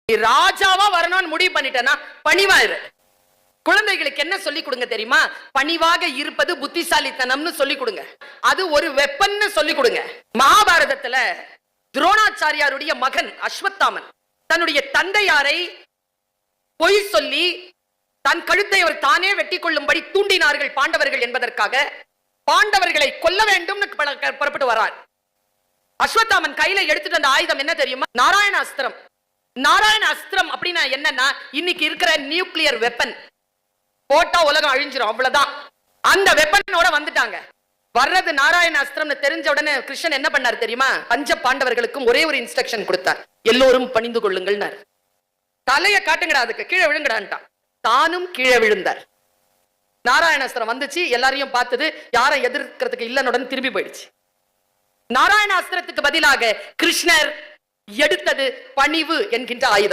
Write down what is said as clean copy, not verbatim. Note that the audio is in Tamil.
நீ ராஜாவா வரணும்னு முடிவு பண்ணிட்டேன்னா பணிவா இரு. குழந்தைகளுக்கு என்ன சொல்லி கொடுங்க தெரியுமா? பணிவாக இருப்பது புத்திசாலித்தனம்னு சொல்லி கொடுங்க. அது ஒரு வெப்பன்னு சொல்லி கொடுங்க. மகாபாரதத்துல துரோணாச்சாரியாருடைய மகன் அஸ்வத்தாமன் தன்னுடைய தந்தையாரை பொய் சொல்லி தன் கழுத்தை அவர் தானே வெட்டி கொள்ளும்படி தூண்டினார்கள் பாண்டவர்கள் என்பதற்காக பாண்டவர்களை கொல்ல வேண்டும் புறப்பட்டு வரார். அஸ்வத்தாமன் கையில எடுத்துட்டு அந்த ஆயுதம் என்ன தெரியுமா? நாராயண அஸ்திரம். நாராயண அஸ்திரம் அப்படின்னா என்னன்னா இன்னைக்கு இருக்கிற நியூக்ளியர் வெப்பன். போட்டா உலகம் அழிஞ்சிரும், அவ்வளவுதான். அந்த வெப்பனோட வந்துட்டாங்க. வர்றது நாராயண அஸ்திரம் தெரிஞ்ச உடனே கிருஷ்ணன் என்ன பண்ணார் தெரியுமா? பஞ்ச பாண்டவர்களுக்கும் ஒரே ஒரு இன்ஸ்ட்ரக்ஷன் கொடுத்தார், எல்லோரும் பணிந்து கொள்ளுங்கள். தலையை காட்டுங்கடா, அதுக்கு கீழே விழுங்கடான்ட்டான். தானும் கீழே விழுந்தார். நாராயணாஸ்திரம் வந்துச்சு, எல்லாரையும் பார்த்தது, யாரை எதிர்க்கிறதுக்கு இல்லைன்னு திரும்பி போயிடுச்சு. நாராயணாஸ்திரத்துக்கு பதிலாக கிருஷ்ணர் எடுத்தது பணிவு என்கின்ற ஆயுதம்.